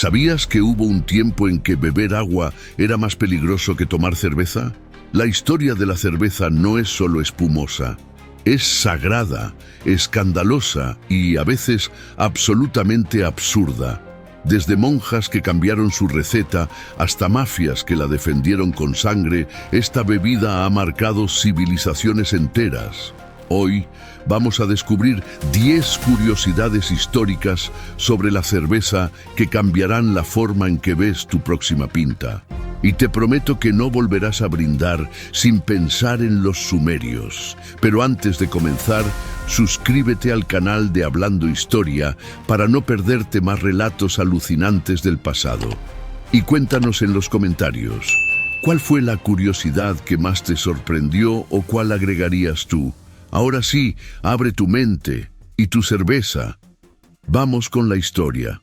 ¿Sabías que hubo un tiempo en que beber agua era más peligroso que tomar cerveza? La historia de la cerveza no es solo espumosa, es sagrada, escandalosa y, a veces, absolutamente absurda. Desde monjas que cambiaron su receta hasta mafias que la defendieron con sangre, esta bebida ha marcado civilizaciones enteras. Hoy vamos a descubrir 10 curiosidades históricas sobre la cerveza que cambiarán la forma en que ves tu próxima pinta. Y te prometo que no volverás a brindar sin pensar en los sumerios. Pero antes de comenzar, suscríbete al canal de Hablando Historia para no perderte más relatos alucinantes del pasado. Y cuéntanos en los comentarios, ¿cuál fue la curiosidad que más te sorprendió o cuál agregarías tú? Ahora sí, abre tu mente y tu cerveza. Vamos con la historia.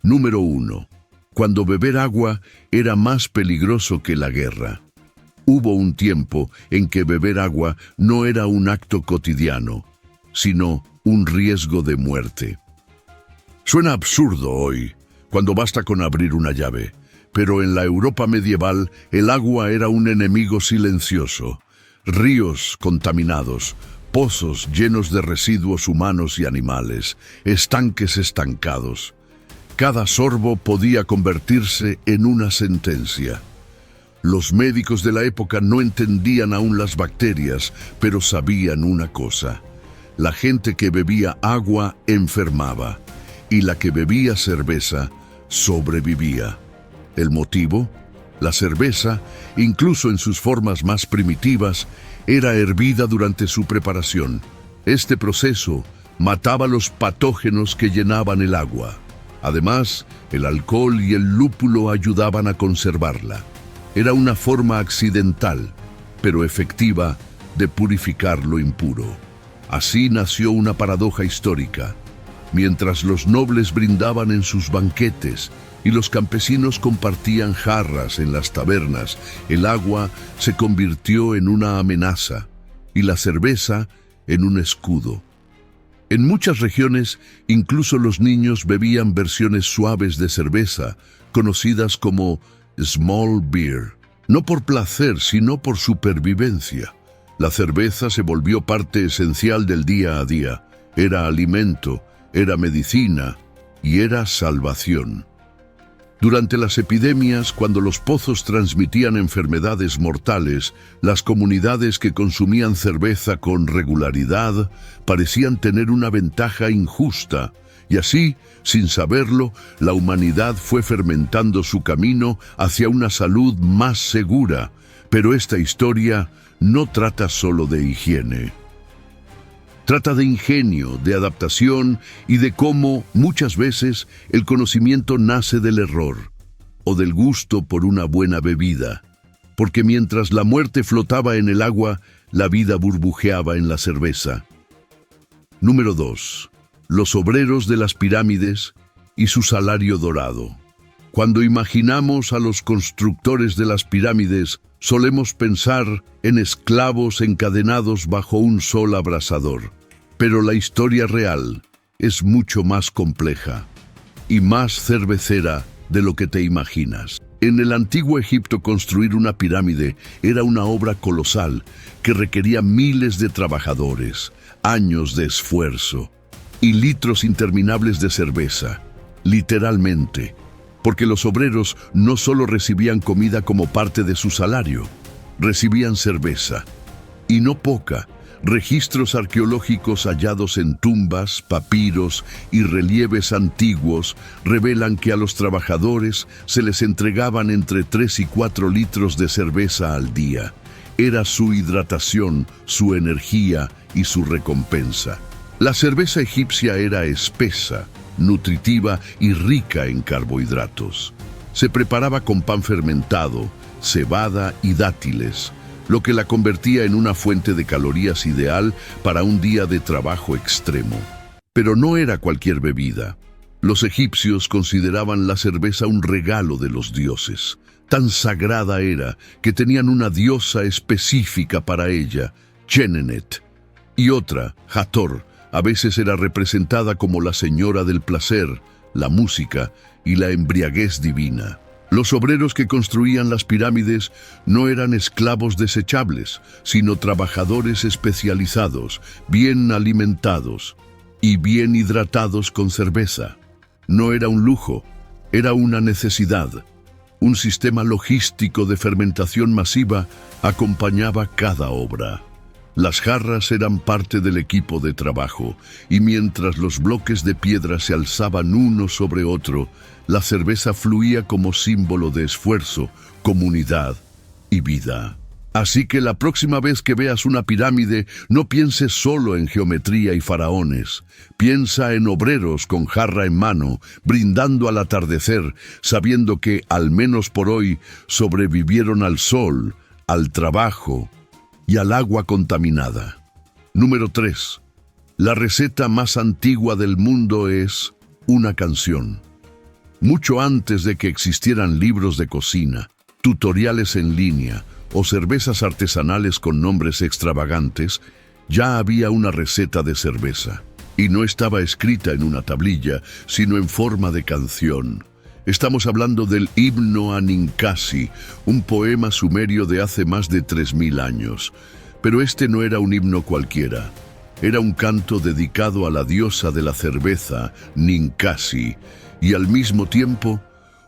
Número 1. Cuando beber agua era más peligroso que la guerra. Hubo un tiempo en que beber agua no era un acto cotidiano, sino un riesgo de muerte. Suena absurdo hoy, cuando basta con abrir una llave, pero en la Europa medieval el agua era un enemigo silencioso. Ríos contaminados, pozos llenos de residuos humanos y animales, estanques estancados. Cada sorbo podía convertirse en una sentencia. Los médicos de la época no entendían aún las bacterias, pero sabían una cosa: la gente que bebía agua enfermaba, y la que bebía cerveza sobrevivía. ¿El motivo? La cerveza, incluso en sus formas más primitivas, era hervida durante su preparación. Este proceso mataba los patógenos que llenaban el agua. Además, el alcohol y el lúpulo ayudaban a conservarla. Era una forma accidental, pero efectiva, de purificar lo impuro. Así nació una paradoja histórica. Mientras los nobles brindaban en sus banquetes y los campesinos compartían jarras en las tabernas, el agua se convirtió en una amenaza y la cerveza en un escudo. En muchas regiones, incluso los niños bebían versiones suaves de cerveza, conocidas como small beer, no por placer, sino por supervivencia. La cerveza se volvió parte esencial del día a día. Era alimento, era medicina y era salvación. Durante las epidemias, cuando los pozos transmitían enfermedades mortales, las comunidades que consumían cerveza con regularidad parecían tener una ventaja injusta, y así, sin saberlo, la humanidad fue fermentando su camino hacia una salud más segura. Pero esta historia no trata solo de higiene. Trata de ingenio, de adaptación y de cómo, muchas veces, el conocimiento nace del error o del gusto por una buena bebida. Porque mientras la muerte flotaba en el agua, la vida burbujeaba en la cerveza. Número 2. Los obreros de las pirámides y su salario dorado. Cuando imaginamos a los constructores de las pirámides, solemos pensar en esclavos encadenados bajo un sol abrasador. Pero la historia real es mucho más compleja y más cervecera de lo que te imaginas. En el antiguo Egipto, construir una pirámide era una obra colosal que requería miles de trabajadores, años de esfuerzo y litros interminables de cerveza, literalmente. Porque los obreros no solo recibían comida como parte de su salario, recibían cerveza, y no poca. Registros arqueológicos hallados en tumbas, papiros y relieves antiguos revelan que a los trabajadores se les entregaban entre 3 y 4 litros de cerveza al día. Era su hidratación, su energía y su recompensa. La cerveza egipcia era espesa, nutritiva y rica en carbohidratos. Se preparaba con pan fermentado, cebada y dátiles, lo que la convertía en una fuente de calorías ideal para un día de trabajo extremo. Pero no era cualquier bebida. Los egipcios consideraban la cerveza un regalo de los dioses. Tan sagrada era que tenían una diosa específica para ella, Chenenet, y otra, Hathor. A veces era representada como la señora del placer, la música y la embriaguez divina. Los obreros que construían las pirámides no eran esclavos desechables, sino trabajadores especializados, bien alimentados y bien hidratados con cerveza. No era un lujo, era una necesidad. Un sistema logístico de fermentación masiva acompañaba cada obra. Las jarras eran parte del equipo de trabajo, y mientras los bloques de piedra se alzaban uno sobre otro, la cerveza fluía como símbolo de esfuerzo, comunidad y vida. Así que la próxima vez que veas una pirámide, no pienses solo en geometría y faraones. Piensa en obreros con jarra en mano, brindando al atardecer, sabiendo que, al menos por hoy, sobrevivieron al sol, al trabajo y al agua contaminada. Número 3. La receta más antigua del mundo es una canción. Mucho antes de que existieran libros de cocina, tutoriales en línea o cervezas artesanales con nombres extravagantes, ya había una receta de cerveza. Y no estaba escrita en una tablilla, sino en forma de canción. Estamos hablando del himno a Ninkasi, un poema sumerio de hace más de 3000 años. Pero este no era un himno cualquiera. Era un canto dedicado a la diosa de la cerveza, Ninkasi, y al mismo tiempo,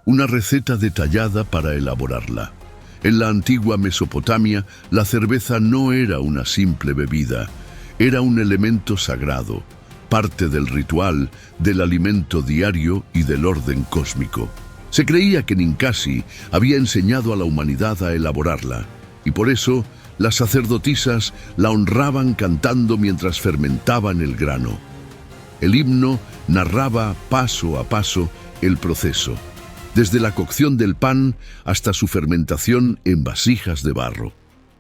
una receta detallada para elaborarla. En la antigua Mesopotamia, la cerveza no era una simple bebida, era un elemento sagrado, parte del ritual, del alimento diario y del orden cósmico. Se creía que Ninkasi había enseñado a la humanidad a elaborarla, y por eso las sacerdotisas la honraban cantando mientras fermentaban el grano. El himno narraba paso a paso el proceso, desde la cocción del pan hasta su fermentación en vasijas de barro.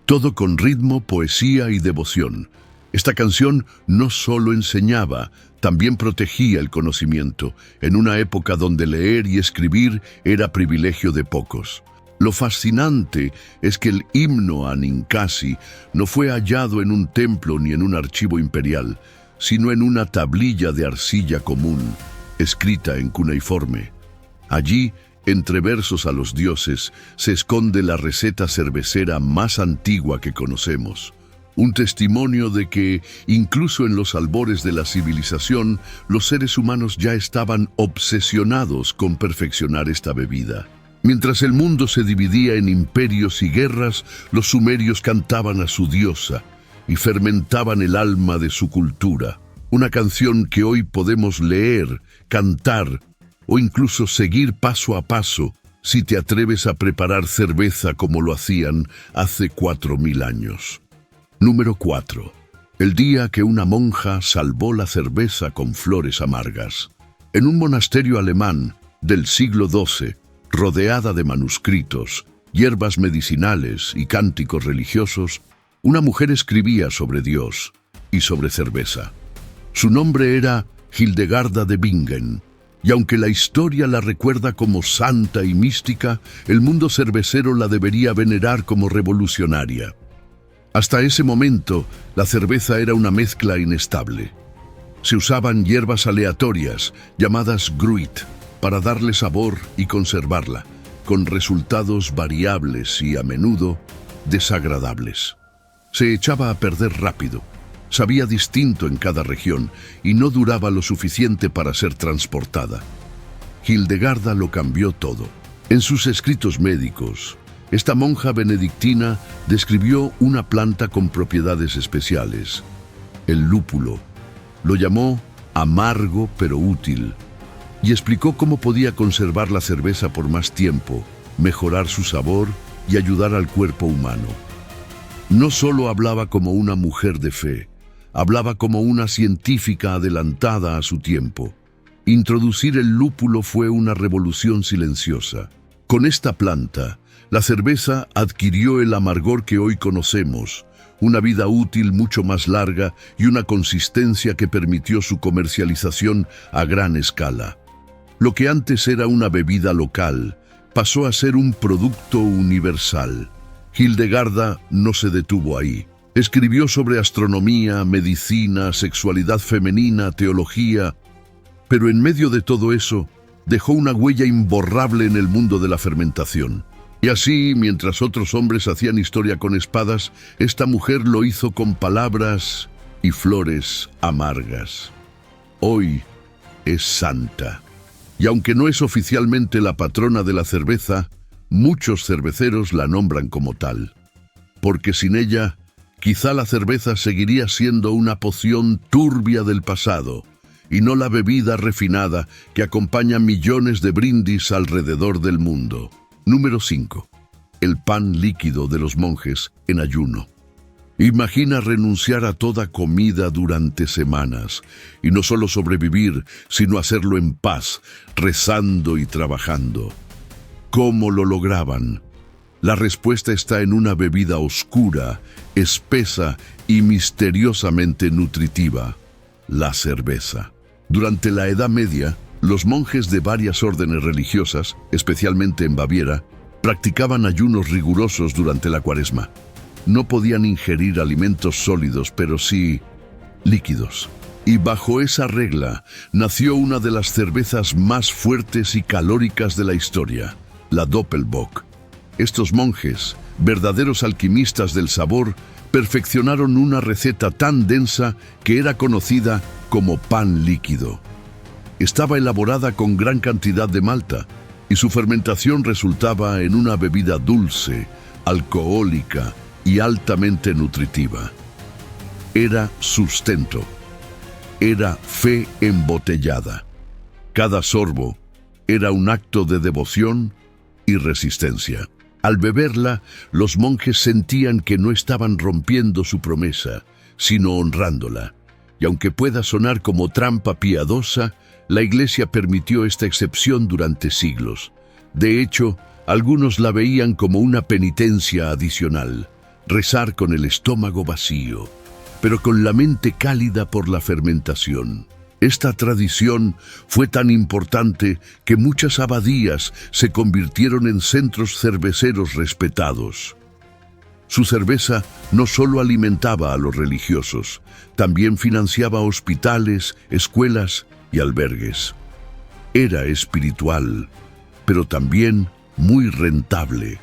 Todo con ritmo, poesía y devoción. Esta canción no solo enseñaba, también protegía el conocimiento, en una época donde leer y escribir era privilegio de pocos. Lo fascinante es que el himno a Ninkasi no fue hallado en un templo ni en un archivo imperial, sino en una tablilla de arcilla común, escrita en cuneiforme. Allí, entre versos a los dioses, se esconde la receta cervecera más antigua que conocemos. Un testimonio de que, incluso en los albores de la civilización, los seres humanos ya estaban obsesionados con perfeccionar esta bebida. Mientras el mundo se dividía en imperios y guerras, los sumerios cantaban a su diosa y fermentaban el alma de su cultura. Una canción que hoy podemos leer, cantar o incluso seguir paso a paso si te atreves a preparar cerveza como lo hacían hace 4000 años. Número 4. El día que una monja salvó la cerveza con flores amargas. En un monasterio alemán del siglo XII, rodeada de manuscritos, hierbas medicinales y cánticos religiosos, una mujer escribía sobre Dios y sobre cerveza. Su nombre era Hildegarda de Bingen, y aunque la historia la recuerda como santa y mística, el mundo cervecero la debería venerar como revolucionaria. Hasta ese momento, la cerveza era una mezcla inestable. Se usaban hierbas aleatorias, llamadas gruit, para darle sabor y conservarla, con resultados variables y a menudo desagradables. Se echaba a perder rápido, sabía distinto en cada región y no duraba lo suficiente para ser transportada. Hildegarda lo cambió todo. En sus escritos médicos, esta monja benedictina describió una planta con propiedades especiales, el lúpulo. Lo llamó amargo pero útil y explicó cómo podía conservar la cerveza por más tiempo, mejorar su sabor y ayudar al cuerpo humano. No solo hablaba como una mujer de fe, hablaba como una científica adelantada a su tiempo. Introducir el lúpulo fue una revolución silenciosa. Con esta planta, la cerveza adquirió el amargor que hoy conocemos, una vida útil mucho más larga y una consistencia que permitió su comercialización a gran escala. Lo que antes era una bebida local, pasó a ser un producto universal. Hildegarda no se detuvo ahí. Escribió sobre astronomía, medicina, sexualidad femenina, teología Pero en medio de todo eso, dejó una huella imborrable en el mundo de la fermentación. Y así, mientras otros hombres hacían historia con espadas, esta mujer lo hizo con palabras y flores amargas. Hoy es santa. Y aunque no es oficialmente la patrona de la cerveza, muchos cerveceros la nombran como tal. Porque sin ella, quizá la cerveza seguiría siendo una poción turbia del pasado, y no la bebida refinada que acompaña millones de brindis alrededor del mundo. Número 5. El pan líquido de los monjes en ayuno. Imagina renunciar a toda comida durante semanas, y no solo sobrevivir, sino hacerlo en paz, rezando y trabajando. ¿Cómo lo lograban? La respuesta está en una bebida oscura, espesa y misteriosamente nutritiva: la cerveza. Durante la Edad Media, los monjes de varias órdenes religiosas, especialmente en Baviera, practicaban ayunos rigurosos durante la Cuaresma. No podían ingerir alimentos sólidos, pero sí líquidos. Y bajo esa regla nació una de las cervezas más fuertes y calóricas de la historia, la Doppelbock. Estos monjes, verdaderos alquimistas del sabor, perfeccionaron una receta tan densa que era conocida como pan líquido. Estaba elaborada con gran cantidad de malta y su fermentación resultaba en una bebida dulce, alcohólica y altamente nutritiva. Era sustento. Era fe embotellada. Cada sorbo era un acto de devoción y resistencia. Al beberla, los monjes sentían que no estaban rompiendo su promesa, sino honrándola. Y aunque pueda sonar como trampa piadosa, la Iglesia permitió esta excepción durante siglos. De hecho, algunos la veían como una penitencia adicional: rezar con el estómago vacío, pero con la mente cálida por la fermentación. Esta tradición fue tan importante que muchas abadías se convirtieron en centros cerveceros respetados. Su cerveza no solo alimentaba a los religiosos, también financiaba hospitales, escuelas y albergues. Era espiritual, pero también muy rentable.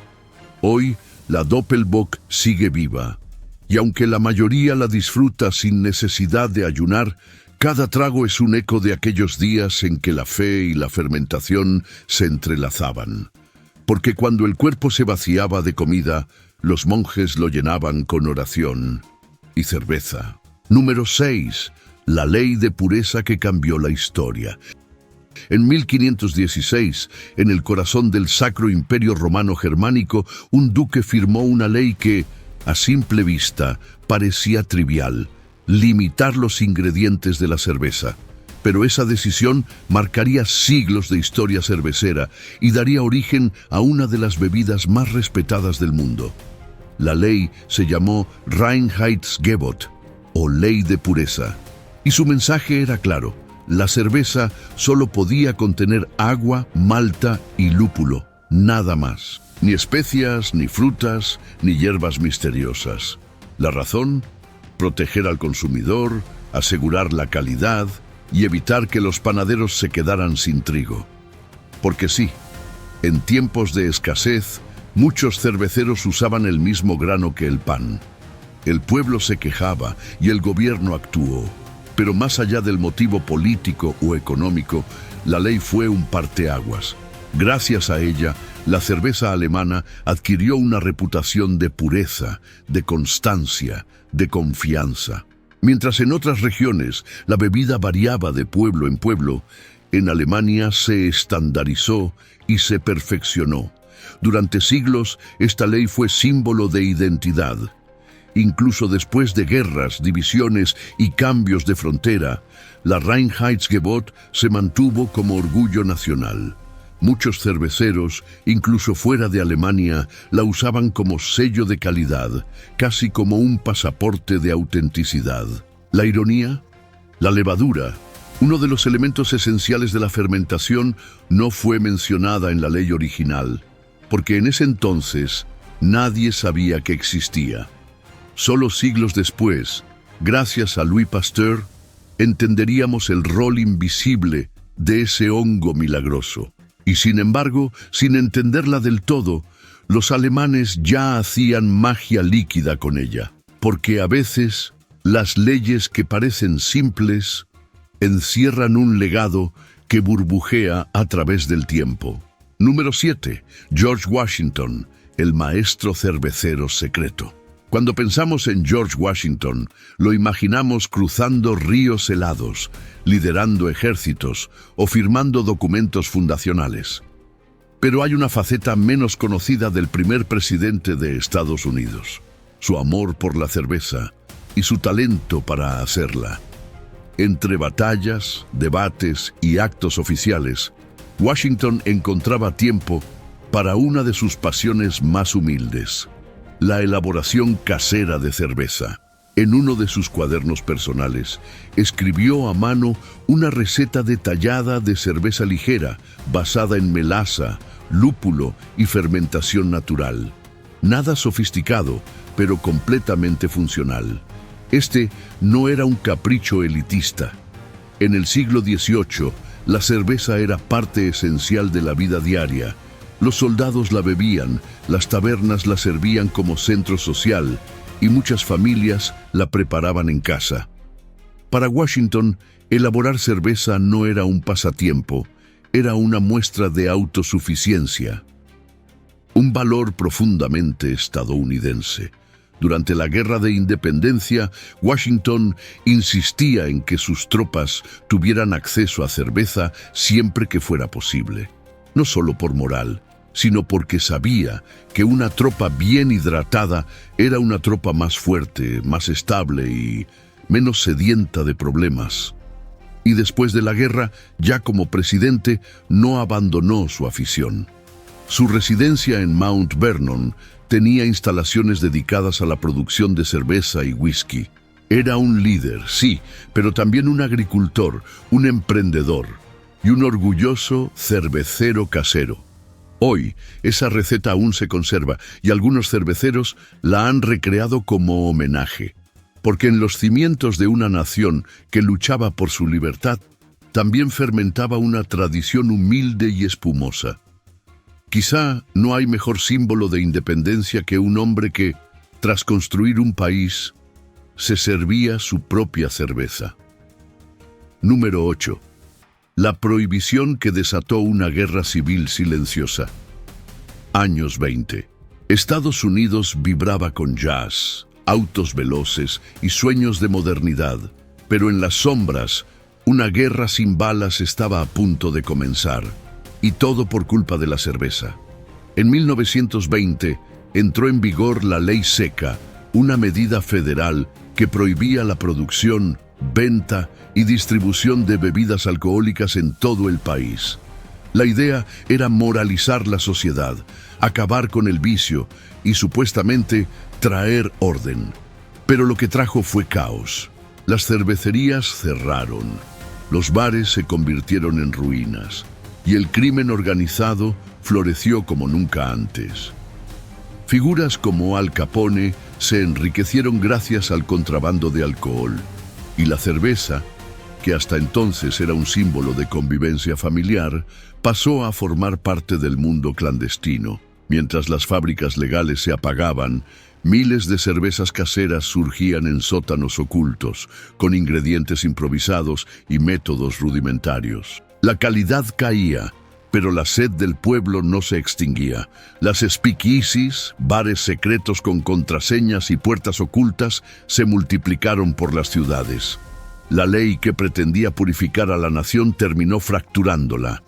Hoy, la Doppelbock sigue viva, y aunque la mayoría la disfruta sin necesidad de ayunar, cada trago es un eco de aquellos días en que la fe y la fermentación se entrelazaban. Porque cuando el cuerpo se vaciaba de comida, los monjes lo llenaban con oración y cerveza. Número 6. La ley de pureza que cambió la historia. En 1516, en el corazón del Sacro Imperio Romano Germánico, un duque firmó una ley que, a simple vista, parecía trivial: limitar los ingredientes de la cerveza. Pero esa decisión marcaría siglos de historia cervecera y daría origen a una de las bebidas más respetadas del mundo. La ley se llamó Reinheitsgebot, o Ley de Pureza, y su mensaje era claro: la cerveza solo podía contener agua, malta y lúpulo, nada más. Ni especias, ni frutas, ni hierbas misteriosas. ¿La razón? Proteger al consumidor, asegurar la calidad y evitar que los panaderos se quedaran sin trigo. Porque sí, en tiempos de escasez, muchos cerveceros usaban el mismo grano que el pan. El pueblo se quejaba y el gobierno actuó. Pero más allá del motivo político o económico, la ley fue un parteaguas. Gracias a ella, la cerveza alemana adquirió una reputación de pureza, de constancia, de confianza. Mientras en otras regiones la bebida variaba de pueblo en pueblo, en Alemania se estandarizó y se perfeccionó. Durante siglos, esta ley fue símbolo de identidad. Incluso después de guerras, divisiones y cambios de frontera, la Reinheitsgebot se mantuvo como orgullo nacional. Muchos cerveceros, incluso fuera de Alemania, la usaban como sello de calidad, casi como un pasaporte de autenticidad. La ironía: la levadura, uno de los elementos esenciales de la fermentación, no fue mencionada en la ley original, porque en ese entonces nadie sabía que existía. Solo siglos después, gracias a Louis Pasteur, entenderíamos el rol invisible de ese hongo milagroso. Y sin embargo, sin entenderla del todo, los alemanes ya hacían magia líquida con ella, porque a veces las leyes que parecen simples encierran un legado que burbujea a través del tiempo. Número 7. George Washington, el maestro cervecero secreto. Cuando pensamos en George Washington, lo imaginamos cruzando ríos helados, liderando ejércitos o firmando documentos fundacionales. Pero hay una faceta menos conocida del primer presidente de Estados Unidos: su amor por la cerveza y su talento para hacerla. Entre batallas, debates y actos oficiales, Washington encontraba tiempo para una de sus pasiones más humildes: la elaboración casera de cerveza. En uno de sus cuadernos personales, escribió a mano una receta detallada de cerveza ligera, basada en melaza, lúpulo y fermentación natural. Nada sofisticado, pero completamente funcional. Este no era un capricho elitista. En el siglo XVIII, la cerveza era parte esencial de la vida diaria. Los soldados la bebían, las tabernas la servían como centro social y muchas familias la preparaban en casa. Para Washington, elaborar cerveza no era un pasatiempo, era una muestra de autosuficiencia, un valor profundamente estadounidense. Durante la Guerra de Independencia, Washington insistía en que sus tropas tuvieran acceso a cerveza siempre que fuera posible, no solo por moral, sino porque sabía que una tropa bien hidratada era una tropa más fuerte, más estable y menos sedienta de problemas. Y después de la guerra, ya como presidente, no abandonó su afición. Su residencia en Mount Vernon tenía instalaciones dedicadas a la producción de cerveza y whisky. Era un líder, sí, pero también un agricultor, un emprendedor y un orgulloso cervecero casero. Hoy, esa receta aún se conserva y algunos cerveceros la han recreado como homenaje, porque en los cimientos de una nación que luchaba por su libertad, también fermentaba una tradición humilde y espumosa. Quizá no hay mejor símbolo de independencia que un hombre que, tras construir un país, se servía su propia cerveza. Número 8. La prohibición que desató una guerra civil silenciosa. Años 20. Estados Unidos vibraba con jazz, autos veloces y sueños de modernidad, pero en las sombras, una guerra sin balas estaba a punto de comenzar, y todo por culpa de la cerveza. En 1920 entró en vigor la Ley Seca, una medida federal que prohibía la producción, venta y distribución de bebidas alcohólicas en todo el país. La idea era moralizar la sociedad, acabar con el vicio y supuestamente traer orden. Pero lo que trajo fue caos. Las cervecerías cerraron, los bares se convirtieron en ruinas y el crimen organizado floreció como nunca antes. Figuras como Al Capone se enriquecieron gracias al contrabando de alcohol, y la cerveza, que hasta entonces era un símbolo de convivencia familiar, pasó a formar parte del mundo clandestino. Mientras las fábricas legales se apagaban, miles de cervezas caseras surgían en sótanos ocultos, con ingredientes improvisados y métodos rudimentarios. La calidad caía, pero la sed del pueblo no se extinguía. Las speakeasies, bares secretos con contraseñas y puertas ocultas, se multiplicaron por las ciudades. La ley que pretendía purificar a la nación terminó fracturándola.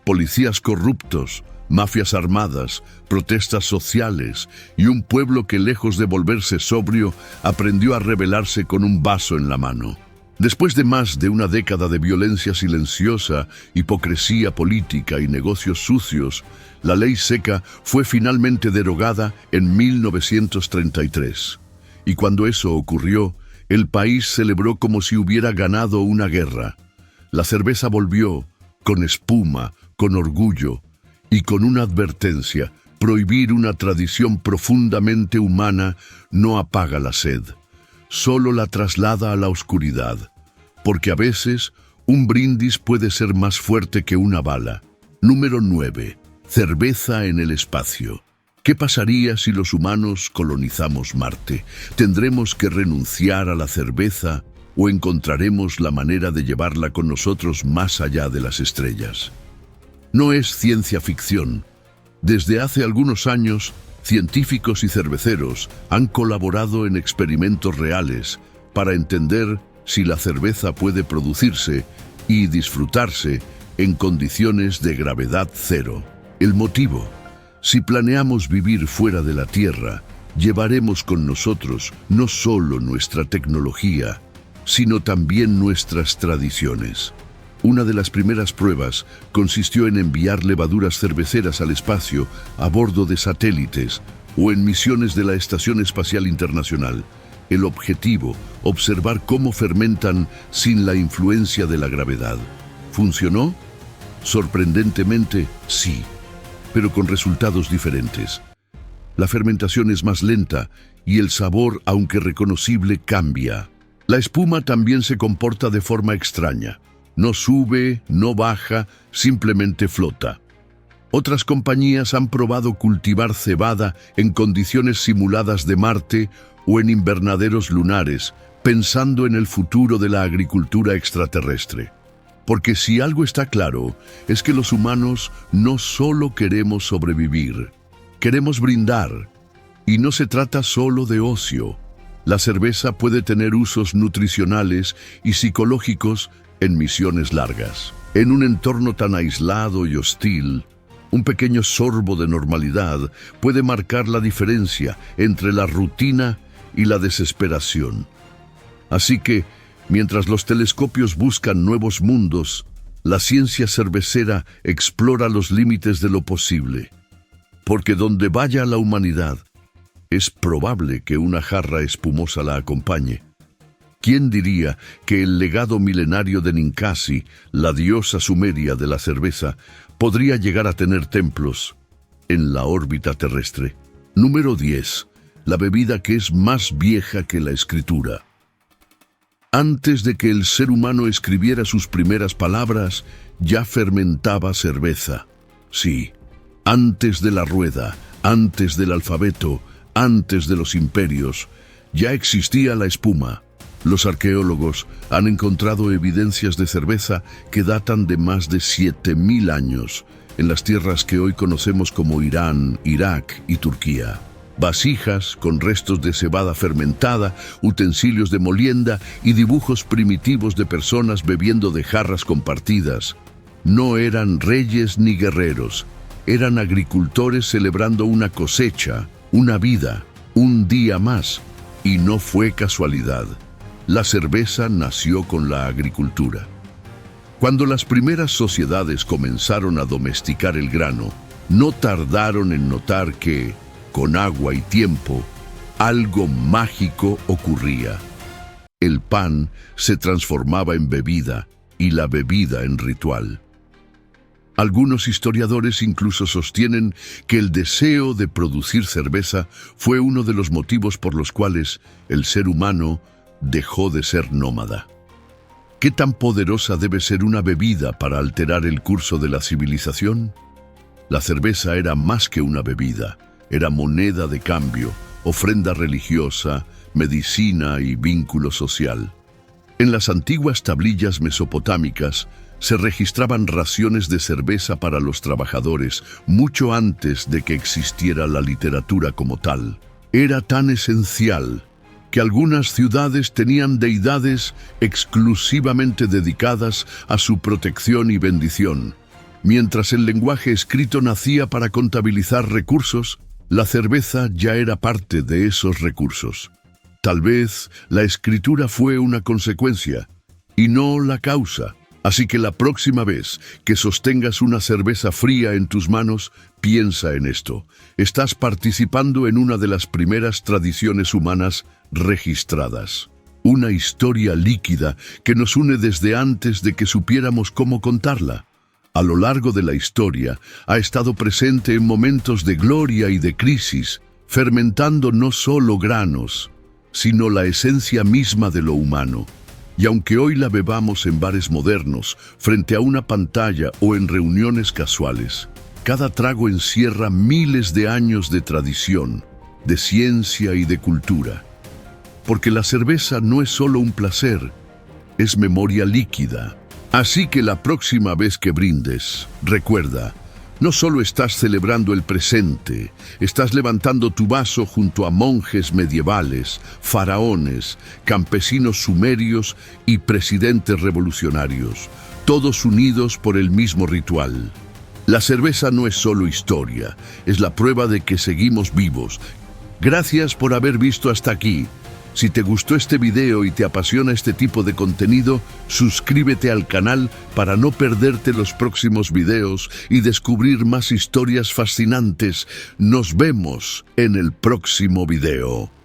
Policías corruptos, mafias armadas, protestas sociales y un pueblo que, lejos de volverse sobrio, aprendió a rebelarse con un vaso en la mano. Después de más de una década de violencia silenciosa, hipocresía política y negocios sucios, la Ley Seca fue finalmente derogada en 1933. Y cuando eso ocurrió, el país celebró como si hubiera ganado una guerra. La cerveza volvió, con espuma, con orgullo y con una advertencia: prohibir una tradición profundamente humana no apaga la sed, solo la traslada a la oscuridad, porque a veces Un brindis puede ser más fuerte que una bala. Número 9. Cerveza en el espacio. ¿Qué pasaría si los humanos colonizamos Marte? ¿Tendremos que renunciar a la cerveza o encontraremos la manera de llevarla con nosotros más allá de las estrellas? No es ciencia ficción. Desde hace algunos años, científicos y cerveceros han colaborado en experimentos reales para entender si la cerveza puede producirse y disfrutarse en condiciones de gravedad cero. El motivo: si planeamos vivir fuera de la Tierra, llevaremos con nosotros no solo nuestra tecnología, sino también nuestras tradiciones. Una de las primeras pruebas consistió en enviar levaduras cerveceras al espacio a bordo de satélites o en misiones de la Estación Espacial Internacional. El objetivo: observar cómo fermentan sin la influencia de la gravedad. ¿Funcionó? Sorprendentemente, sí, pero con resultados diferentes. La fermentación es más lenta y el sabor, aunque reconocible, cambia. La espuma también se comporta de forma extraña. No sube, no baja, simplemente flota. Otras compañías han probado cultivar cebada en condiciones simuladas de Marte o en invernaderos lunares, pensando en el futuro de la agricultura extraterrestre. Porque si algo está claro, es que los humanos no solo queremos sobrevivir, queremos brindar. Y no se trata solo de ocio. La cerveza puede tener usos nutricionales y psicológicos en misiones largas. En un entorno tan aislado y hostil, un pequeño sorbo de normalidad puede marcar la diferencia entre la rutina y la desesperación. Así que, mientras los telescopios buscan nuevos mundos, la ciencia cervecera explora los límites de lo posible. Porque donde vaya la humanidad, es probable que una jarra espumosa la acompañe. ¿Quién diría que el legado milenario de Ninkasi, la diosa sumeria de la cerveza, podría llegar a tener templos en la órbita terrestre? Número 10. La bebida que es más vieja que la escritura. Antes de que el ser humano escribiera sus primeras palabras, ya fermentaba cerveza. Sí, antes de la rueda, antes del alfabeto, antes de los imperios, ya existía la espuma. Los arqueólogos han encontrado evidencias de cerveza que datan de más de 7000 años, en las tierras que hoy conocemos como Irán, Irak y Turquía. Vasijas con restos de cebada fermentada, utensilios de molienda y dibujos primitivos de personas bebiendo de jarras compartidas. No eran reyes ni guerreros, eran agricultores celebrando una cosecha, una vida, un día más, y no fue casualidad. La cerveza nació con la agricultura. Cuando las primeras sociedades comenzaron a domesticar el grano, no tardaron en notar que, con agua y tiempo, algo mágico ocurría. El pan se transformaba en bebida y la bebida en ritual. Algunos historiadores incluso sostienen que el deseo de producir cerveza fue uno de los motivos por los cuales el ser humano dejó de ser nómada. ¿Qué tan poderosa debe ser una bebida para alterar el curso de la civilización? La cerveza era más que una bebida, era moneda de cambio, ofrenda religiosa, medicina y vínculo social. En las antiguas tablillas mesopotámicas se registraban raciones de cerveza para los trabajadores mucho antes de que existiera la literatura como tal. Era tan esencial que algunas ciudades tenían deidades exclusivamente dedicadas a su protección y bendición. Mientras el lenguaje escrito nacía para contabilizar recursos, la cerveza ya era parte de esos recursos. Tal vez la escritura fue una consecuencia y no la causa. Así que la próxima vez que sostengas una cerveza fría en tus manos, piensa en esto. Estás participando en una de las primeras tradiciones humanas registradas. Una historia líquida que nos une desde antes de que supiéramos cómo contarla. A lo largo de la historia, ha estado presente en momentos de gloria y de crisis, fermentando no solo granos, sino la esencia misma de lo humano. Y aunque hoy la bebamos en bares modernos, frente a una pantalla o en reuniones casuales, cada trago encierra miles de años de tradición, de ciencia y de cultura. Porque la cerveza no es solo un placer, es memoria líquida. Así que la próxima vez que brindes, recuerda, no solo estás celebrando el presente, estás levantando tu vaso junto a monjes medievales, faraones, campesinos sumerios y presidentes revolucionarios, todos unidos por el mismo ritual. La cerveza no es solo historia, es la prueba de que seguimos vivos. Gracias por haber visto hasta aquí. Si te gustó este video y te apasiona este tipo de contenido, suscríbete al canal para no perderte los próximos videos y descubrir más historias fascinantes. Nos vemos en el próximo video.